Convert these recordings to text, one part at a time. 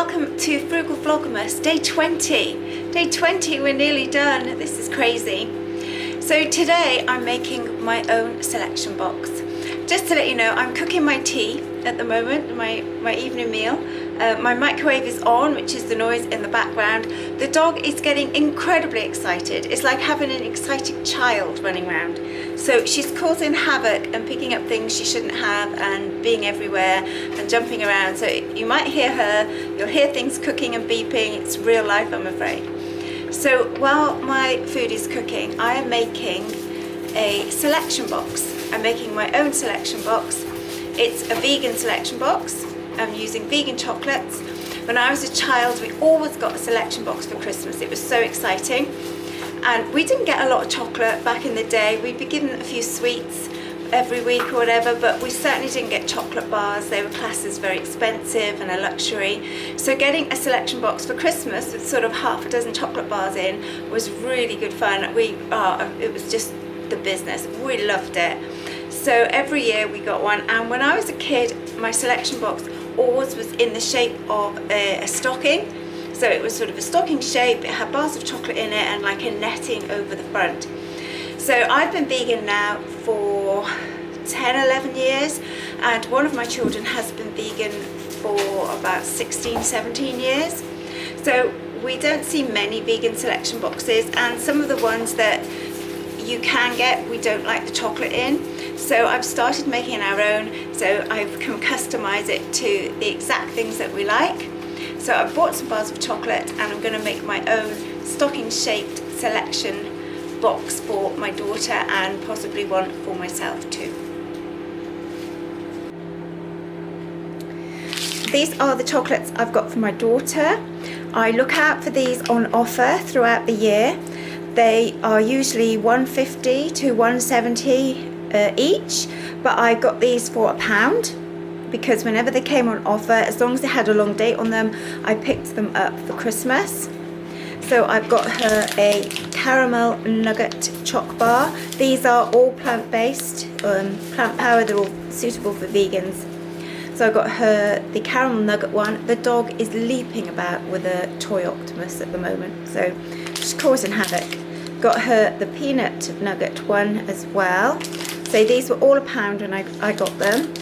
welcome to Frugal Vlogmas, day 20. Day 20, we're nearly done. This is crazy. So today I'm making my own selection box. Just to let you know, I'm cooking my tea at the moment, my evening meal. My microwave is on, which is the noise in the background. The dog is getting incredibly excited. It's like having an excited child running around. So she's causing havoc and picking up things she shouldn't have and being everywhere and jumping around. So you might hear her, you'll hear things cooking and beeping. It's real life, I'm afraid. So while my food is cooking, I am making a selection box. I'm making my own selection box. It's a vegan selection box. I'm using vegan chocolates. When I was a child, we always got a selection box for Christmas. It was so exciting. And we didn't get a lot of chocolate back in the day. We'd be given a few sweets every week or whatever, but we certainly didn't get chocolate bars. They were classed as very expensive and a luxury. So getting a selection box for Christmas with sort of half a dozen chocolate bars in was really good fun. It was just the business. We loved it. So every year we got one. And when I was a kid, my selection box always was in the shape of a stocking. So it was sort of a stocking shape, it had bars of chocolate in it and like a netting over the front. So I've been vegan now for 10, 11 years, and one of my children has been vegan for about 16, 17 years. So we don't see many vegan selection boxes, and some of the ones that you can get, we don't like the chocolate in. So I've started making our own, so I can customize it to the exact things that we like. So I bought some bars of chocolate and I'm going to make my own stocking shaped selection box for my daughter and possibly one for myself too. These are the chocolates I've got for my daughter. I look out for these on offer throughout the year. They are usually $1.50 to $1.70 each, but I got these for £1. Because whenever they came on offer, as long as they had a long date on them, I picked them up for Christmas. So I've got her a caramel nugget choc bar. These are all plant-based, plant powered, they're all suitable for vegans. So I got her the caramel nugget one. The dog is leaping about with a toy octopus at the moment, so she's causing havoc. Got her the peanut nugget one as well. So these were all £1 when I got them.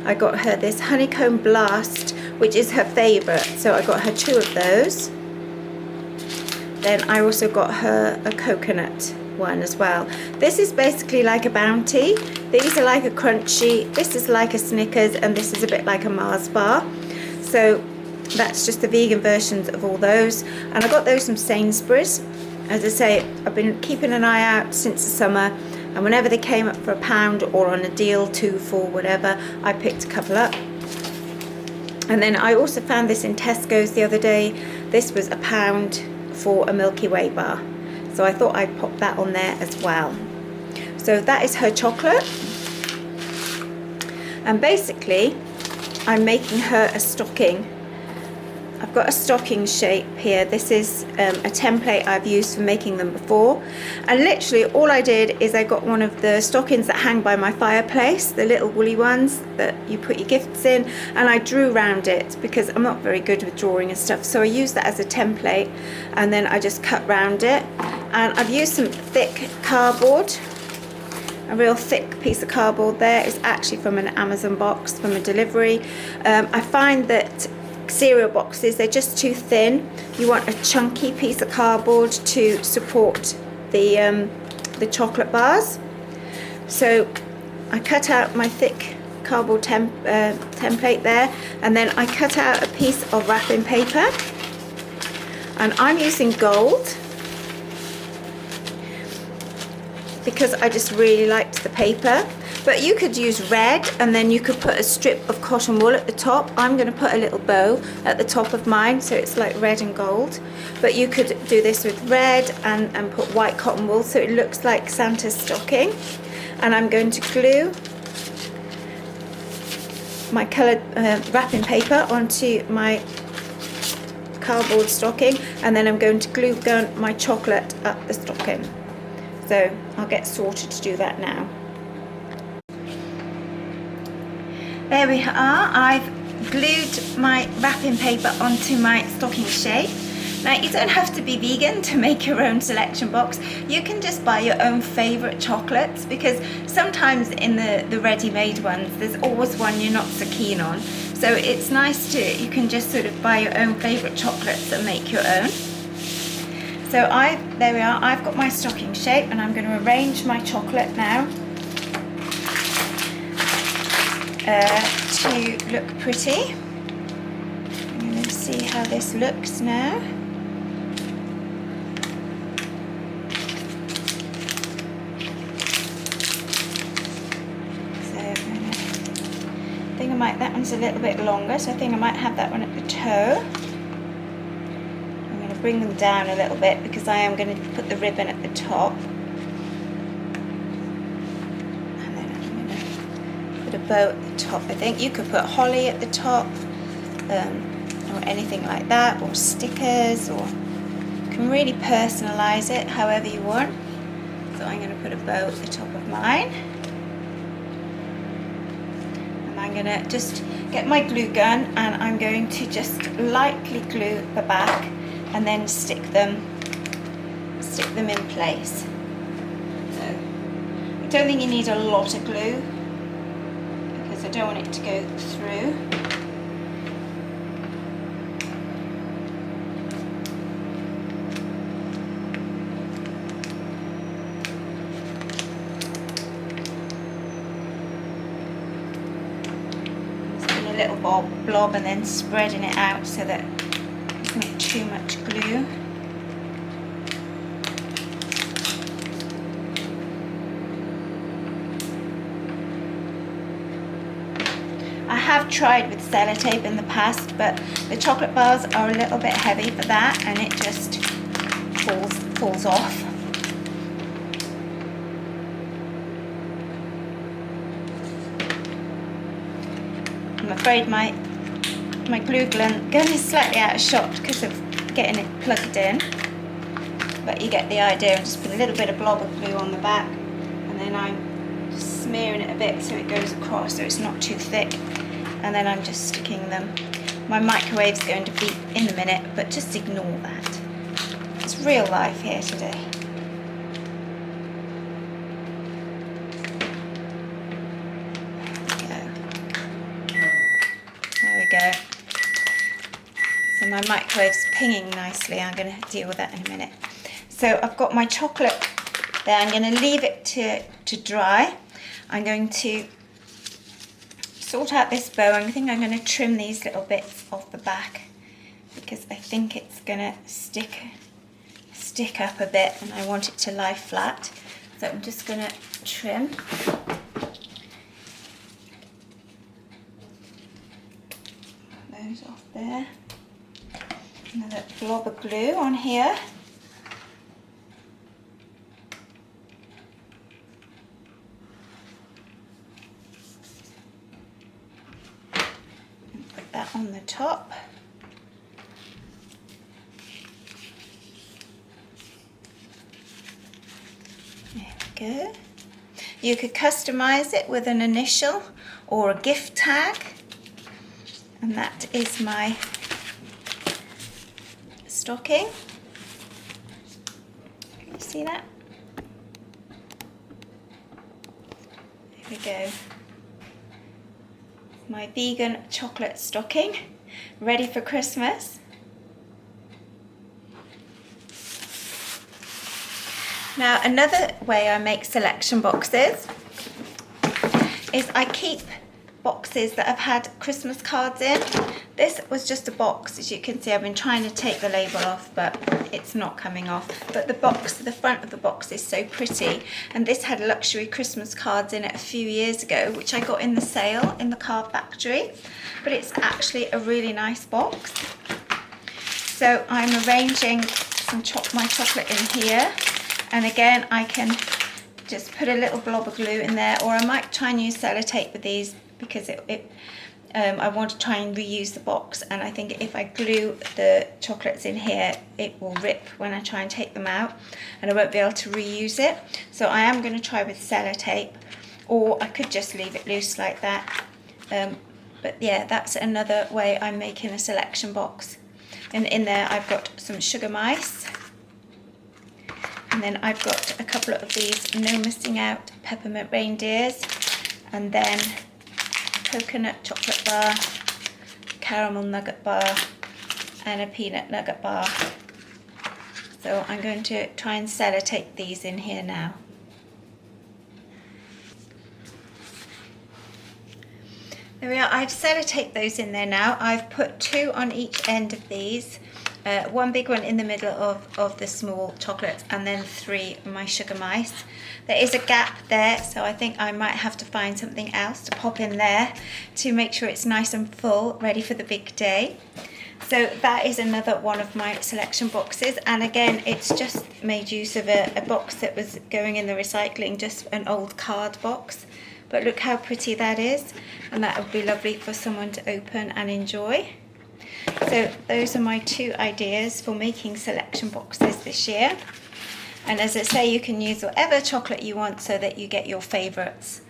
I got her this honeycomb blast, which is her favourite, so I got her 2 of those. Then I also got her a coconut one as well. This is basically like a Bounty. These are like a Crunchy, this is like a Snickers, and this is a bit like a Mars bar. So that's just the vegan versions of all those. And I got those from Sainsbury's. As I say, I've been keeping an eye out since the summer. And whenever they came up for £1 or on a deal, 2 for whatever, I picked a couple up. And then I also found this in Tesco's the other day. This was £1 for a Milky Way bar. So I thought I'd pop that on there as well. So that is her chocolate. And basically, I'm making her a stocking. I've got a stocking shape here. This is a template I've used for making them before, and literally all I did is I got one of the stockings that hang by my fireplace, the little woolly ones that you put your gifts in, and I drew around it because I'm not very good with drawing and stuff, so I used that as a template and then I just cut round it. And I've used some thick cardboard, a real thick piece of cardboard there. It's actually from an Amazon box, from a delivery. I find that cereal boxes, they're just too thin. You want a chunky piece of cardboard to support the chocolate bars. So I cut out my thick cardboard template there, and then I cut out a piece of wrapping paper, and I'm using gold because I just really liked the paper. But you could use red, and then you could put a strip of cotton wool at the top. I'm going to put a little bow at the top of mine, so it's like red and gold. But you could do this with red and put white cotton wool, so it looks like Santa's stocking. And I'm going to glue my coloured wrapping paper onto my cardboard stocking, and then I'm going to glue gun my chocolate up the stocking. So I'll get sorted to do that now. There we are. I've glued my wrapping paper onto my stocking shape. Now, you don't have to be vegan to make your own selection box. You can just buy your own favourite chocolates, because sometimes in the ready-made ones, there's always one you're not so keen on. So it's nice to, you can just sort of buy your own favourite chocolates and make your own. So there we are, I've got my stocking shape, and I'm going to arrange my chocolate now to look pretty. I'm going to see how this looks now. I think I might, that one's a little bit longer, so I think I might have that one at the toe. I'm going to bring them down a little bit because I am going to put the ribbon at the top. And then I'm going to put a bow at the top. I think you could put holly at the top, or anything like that, or stickers, or you can really personalise it however you want. So I'm going to put a bow at the top of mine. I'm going to just get my glue gun, and I'm going to just lightly glue the back and then stick them in place. So I don't think you need a lot of glue because I don't want it to go through. Little blob and then spreading it out so that there's not too much glue. I have tried with sellotape in the past, but the chocolate bars are a little bit heavy for that, and it just falls off. I'm afraid my glue gun is slightly out of shot because of getting it plugged in, but you get the idea. I'm just put a little bit of blob of glue on the back, and then I'm just smearing it a bit so it goes across so it's not too thick, and then I'm just sticking them. My microwave's going to beep in a minute, but just ignore that. It's real life here today. Go. So my microwave's pinging nicely. I'm going to deal with that in a minute. So I've got my chocolate there. I'm going to leave it to dry. I'm going to sort out this bow. I think I'm going to trim these little bits off the back because I think it's going to stick up a bit, and I want it to lie flat. So I'm just going to trim. Off there. Another blob of glue on here. And put that on the top. There we go. You could customize it with an initial or a gift tag. And that is my stocking. Can you see that? There we go. My vegan chocolate stocking, ready for Christmas. Now, another way I make selection boxes is I keep boxes that have had Christmas cards in. This was just a box. As you can see, I've been trying to take the label off, but it's not coming off. But the front of the box is so pretty, and this had luxury Christmas cards in it a few years ago, which I got in the sale in the card factory, but it's actually a really nice box. So I'm arranging my chocolate in here, and again I can just put a little blob of glue in there, or I might try and use sellotape with these because I want to try and reuse the box, and I think if I glue the chocolates in here it will rip when I try and take them out and I won't be able to reuse it. So I am going to try with sellotape, or I could just leave it loose like that. But yeah, that's another way I'm making a selection box. And in there I've got some sugar mice. And then I've got a couple of these no missing out peppermint reindeers. And then coconut chocolate bar, caramel nugget bar, and a peanut nugget bar. So I'm going to try and sellotape these in here now. There we are, I've sellotaped those in there now. I've put 2 on each end of these. One big one in the middle of the small chocolates, and then 3 of my sugar mice. There is a gap there, so I think I might have to find something else to pop in there to make sure it's nice and full, ready for the big day. So that is another one of my selection boxes, and again it's just made use of a box that was going in the recycling, just an old card box. But look how pretty that is, and that would be lovely for someone to open and enjoy. So those are my 2 ideas for making selection boxes this year. And as I say, you can use whatever chocolate you want so that you get your favourites.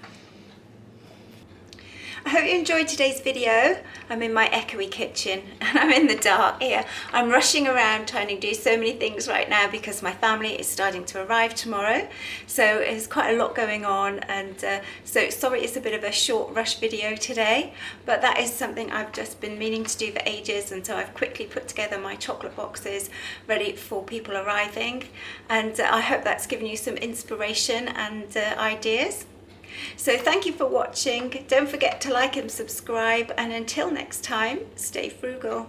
I hope you enjoyed today's video. I'm in my echoey kitchen and I'm in the dark here. I'm rushing around trying to do so many things right now because my family is starting to arrive tomorrow. So there's quite a lot going on, and so sorry it's a bit of a short rush video today, but that is something I've just been meaning to do for ages, and so I've quickly put together my chocolate boxes ready for people arriving, and I hope that's given you some inspiration and ideas. So thank you for watching. Don't forget to like and subscribe, and until next time, stay frugal.